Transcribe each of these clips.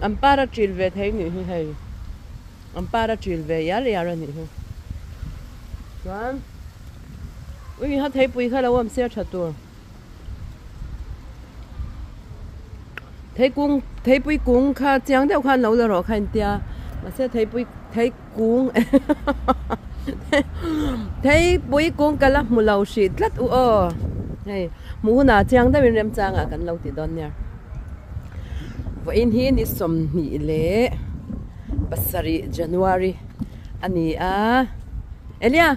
Ampara chil về thấy nghỉ hay Ampara chil về giá lẻ rồi nghỉ Vâng Ui hát thấy bùi khai là ôm xe chặt tùa thấy bùi cung khá chẳng theo khăn lâu rồi khăn tia mà sẽ thấy bùi thấy cung thấy bùi cung cả lắm một lâu xịt lát u hey mu na chẳng thấy bên em chang à cần lâu thì đón nha vậy hi ni som ni le basari January ani Elia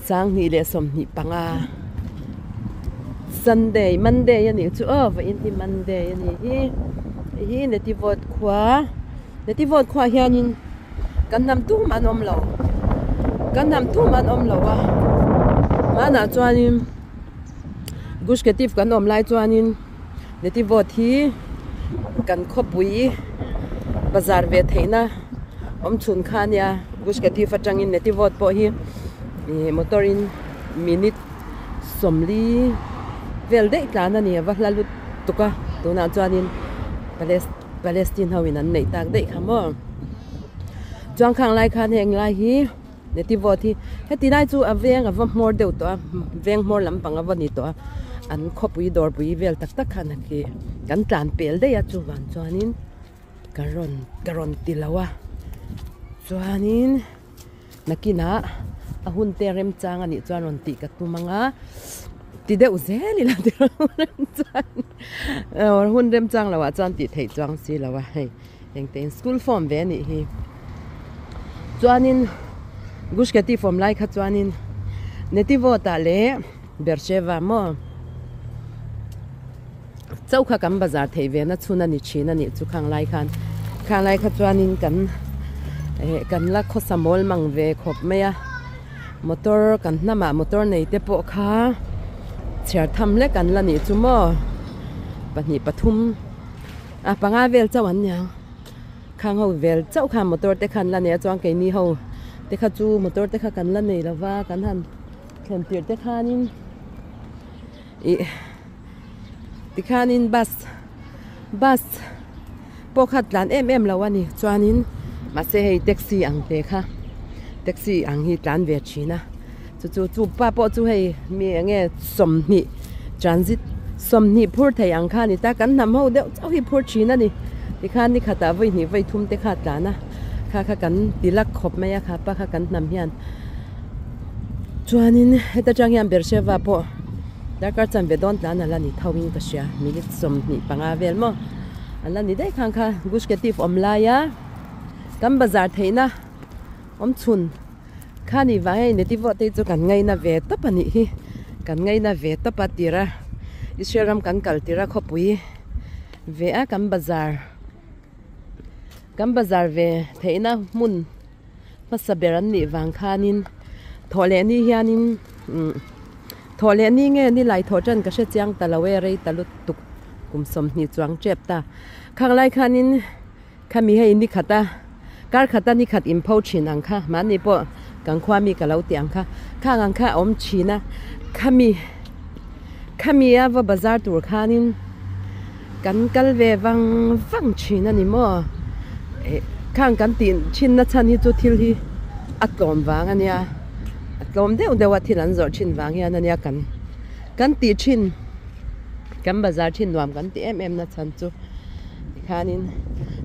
sang ni le som ni panga Sunday Monday yani chu vậy thì Monday yani hi Netivot khua hianin kan nam tu man om lo mana chuanin gushketif kan om lai chuanin Netivot hi kan khopui bazar ve theina om chun khania gushketif atangin Netivot po hi motorin minute somli vel dei tlana ni wa lalut tuka tuna chuanin Palestine hawin an nei tak dei khamo chuang khang lai khan heng lai hi Netivot hi heti lai chu aveng avam mor deu to veng mor lampang avani to an khopui dor pui vel tak tak khan ki kan tlan pel dei a chu wan chuanin karon tilawa chuanin nakina ahun terem chang ani chuan ti ka tumanga ti deuh zeli la ti hun rem chang lawa chuan ti thei chuang si lawa hei engten school form ve ni hi chuanin gushkati form lai kha chuanin Netivot ta le Bersheva mo chaukha kam bazar thei ve na chuna ni china ni chu khang lai kha chuanin kan la khosamol mang ve khop meya motor kan nama motor nei te po kha Serhtanna le kan la ni chu mo pani pathum panga vel chawan nya khang ho vel chau kha motor te khan la ne chuang ke ni ho te kha chu motor te kha kan la nei lawa kan han thlentirh te khanin ti khanin bus pokhat lan em lawani chuanin ma se hei taxi ang te kha taxi ang hi tlan ve china chu pa po chu hei mi nge somni transit somni phur thei ang kha ni ta kan nam ho deuh chau hi phur china ni ti khan ni khata voi ni voi thum te kha tlana kha kan tilak khop maya kha pa kha kan nam hian chuanin heta chang hian Bersheva po dakar chan ve don tlana la ni thawin ka sia mi somni panga vel mo ala ni dei khang kha gushketif omlaya kam bazar theina om chun khani vai Netivot te chu kan ngai na ve to pani hi kan ngai na ve to patira Israel kan kaltira khopui ve a kam bazar ve theina mun masaberan ni wang khanin thole ni hianin thole ni nge ni lai thojan ka she chiang talawe rei talut tuk kum som ni chuang chepta khang lai khanin khami hei ni khata kar khata ni khat impho chin ang kha mani po kan khua mi ka lo tiang kha khang ang kha om china khami ava bazar tur khanin kan kalve wang china ni mo khang kan tin chin na chan hi chu thil hi atlom wang ania atlom deuh wa thil an zor chin wang hian ania kan ti chin kan bazar chin nuam kan ti em na chan chu khanin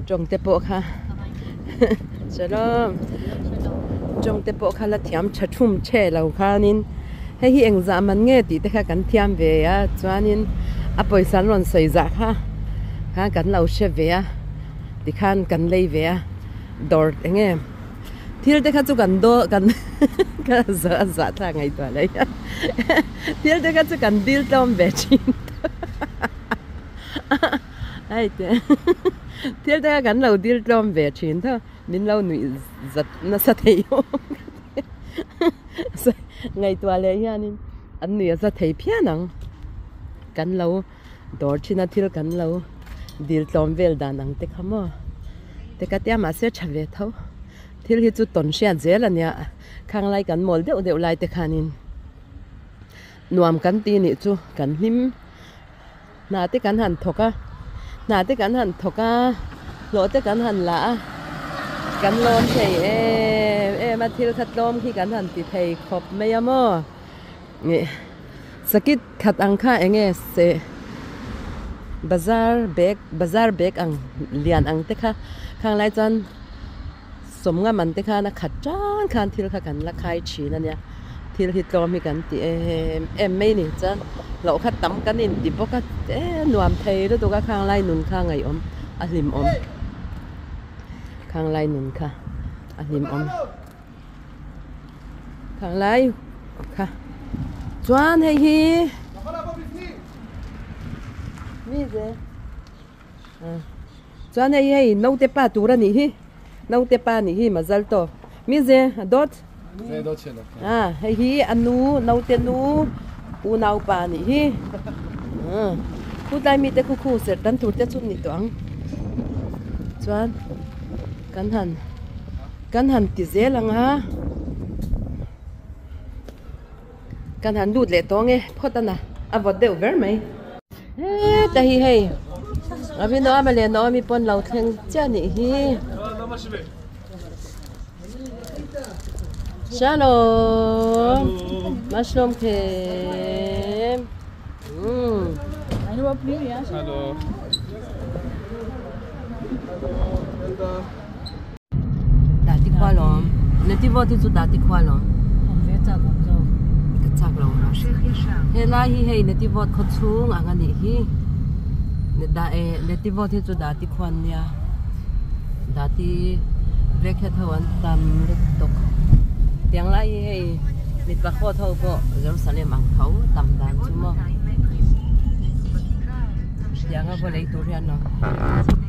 tong te po kha Shalom trong te po khala thiam chathum che lo khanin he hi exam an nge ti te kha kan thiam ve ya chuanin a poisan ron sei za kha kan lo she ve ya ti khan kan lei ve ya dor nge thil te kha chu kan do kan ka za tha ngai to lai thil te kha chu kan dil tom ve chin ai te thil te kha kan lo dil tom ve chin tho min lo nui zat na sa thei ngày tua lệ hianin an nui sa thei phianang kan lo dor china thil kan lo dil tom vel danang te khamo te ka tia ma se chave tho thil hi chu ton sia zel ania khang lai kan mol deuh lai te khanin nuam kan ti ni chu kan him nà tí cắn hẳn thọc á nà tí cắn hẳn thọc á lỗ tí cắn hẳn lạ cắn lôm thầy mà thiêu khát lôm khi cắn hẳn thì thầy khóc mấy mơ sakit khat ang kha enge se bazar bag ang lian ang te kha khang lai chan somnga man te kha na khat chan khan thil kha kan la khai chi na nya thil hi tlom hi kan ti em mai ni chan lo kha tam kan in ti boka nuam thei do ka khang lai nun kha ngai om a hlim om khang lai nun kha a hlim om khang lai kha chuan hei hi mi ze chuan hei no te pa tura ni hi no te pa ni hi mazal to mi ze dot זה דוד שלו. hei hi anu no te nu u nau pa ni hi ku dai mi te khu serhtanna tur te chun ni toang chuan kan han ti zelang ha kan han lut le tonge photana avot deu ver mai ta hi hei abi no amale no mi pon lau thleng cha ni hi shalom mushroom kem Hallo, ja. Hallo. dati khwa lom Netivot chu dati khwa lom Wer sagt man so? chak lo na he la hi hei Netivot kho chung anga ni hi Netivot hi chu dati khwan nia dati brekhet hawan tam lut tok tiang la hi hei mit pa kho tho po Jerusalem ang thau tam dan chu mo tiang a bo lei tur hian no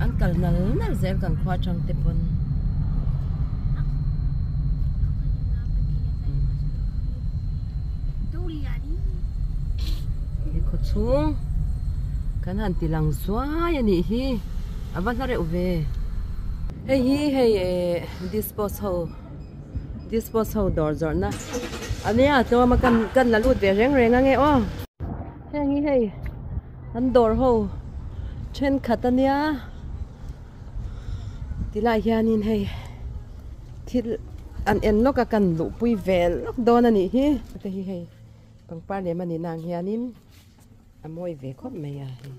an kal nal zel kan khwa chang te pon kho chung kan han tilang zwa ya ni hi awan hare uve hei hi hei dispose ho dor zorna ania to ma kan la lut ve reng ange o hei hei an dor ho chen khatania tilai hianin hei thil an en loka kan lu pui vel lok don ani hi te hi hei pangpar le mani nang hianin amoi ve khop me ya hi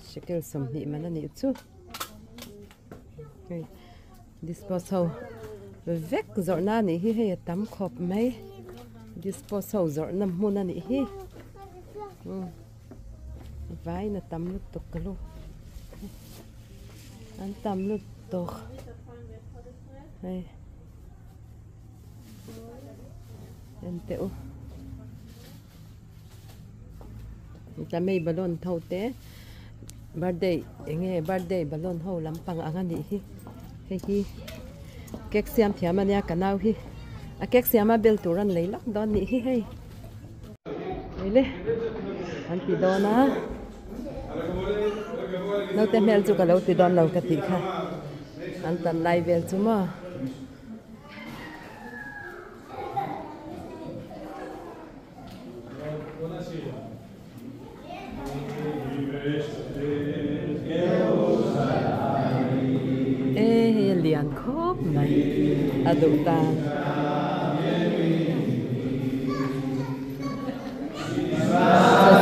shekel som ni man ani chu hei dispose ho vek zorna ni hi hei tam khop mai dispose ho zorna mun ani hi vai na tam lut tok kalu an tam lut tok hei ente u ta mei balon thau te birthday balon ho lampang angani hi hi kek siam thiamania kanau hi a kek siama bel turan leilak don ni hi hei le an ti dona no te mel chu ka lo ti don lo ka ti kha an tan lai vel chu ma lian khop này adu ta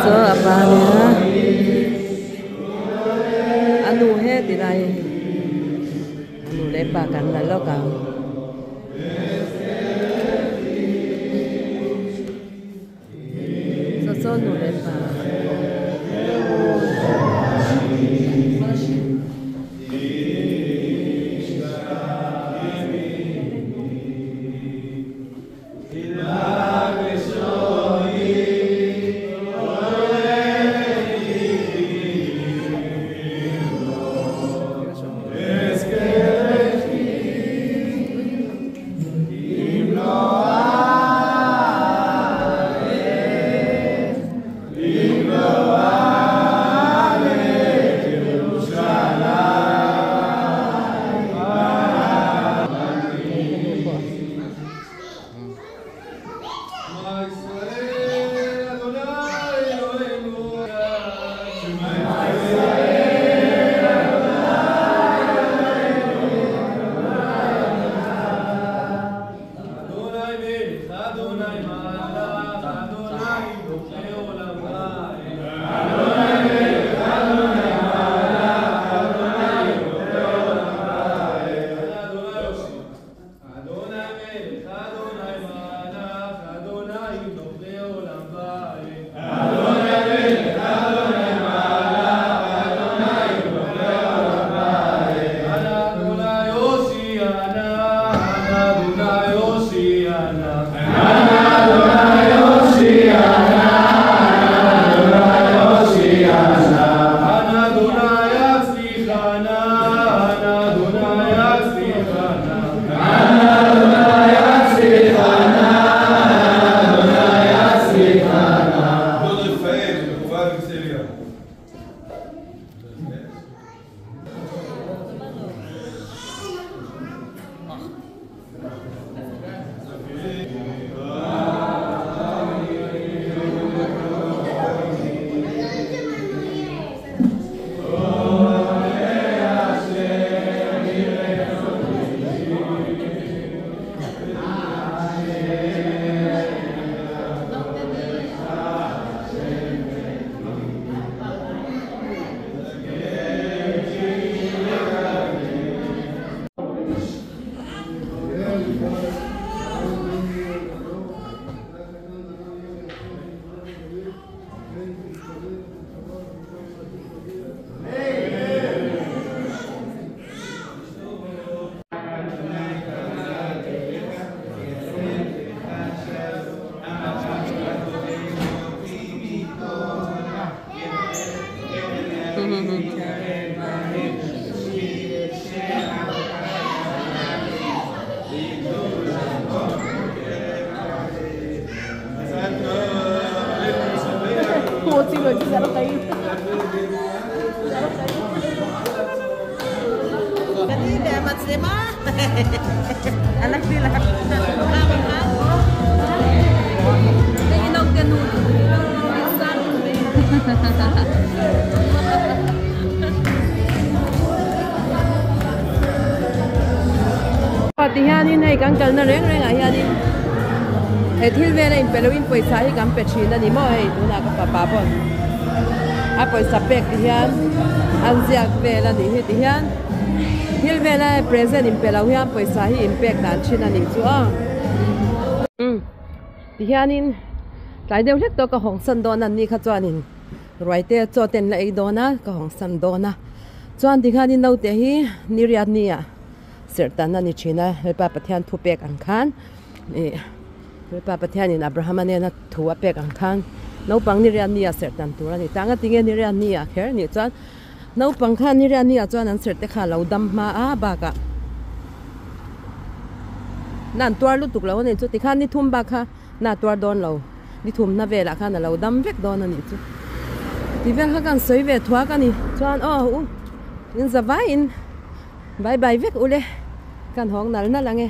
so apa nia anu he ti dai anu le pa kan la lo ka so nu le pa Anak nila. Inog ganun. Tihanin ay kang kal na reng ay hanin. Thil ve in pelawin poisa hi kam pechina ni mo ai tuna ka papapon. Apoy sa pek hian anziak ve la ni hi hian. Thil ve la present in pelawian poisa hi impact dan china ni chu a. Tihanin lai deu lek to ka hong san don an ni kha chuanin roi te cho ten la ei dona ka hong san dona. Chuan tihanin no te hi niriat nia. Serhtanna ni china helpa pathian thu pek ang khan ni helpa pathian in Abraham ane na thu pek ang khan no pang ni rian nia serhtan tura ni tanga tinge ni rian nia kher ni chuan no pang khan ni rian nia chuan an serte kha lo dam ma a ba ka nan tuar lu tuk lo ni chu ti khan ni thum ba kha na tuar don lo ni thum na vela kha na lo dam vek don ani chu ti vel kha kan soi ve thwa ka ni chuan in zawai in bye bye vek ule kan hong nal na lange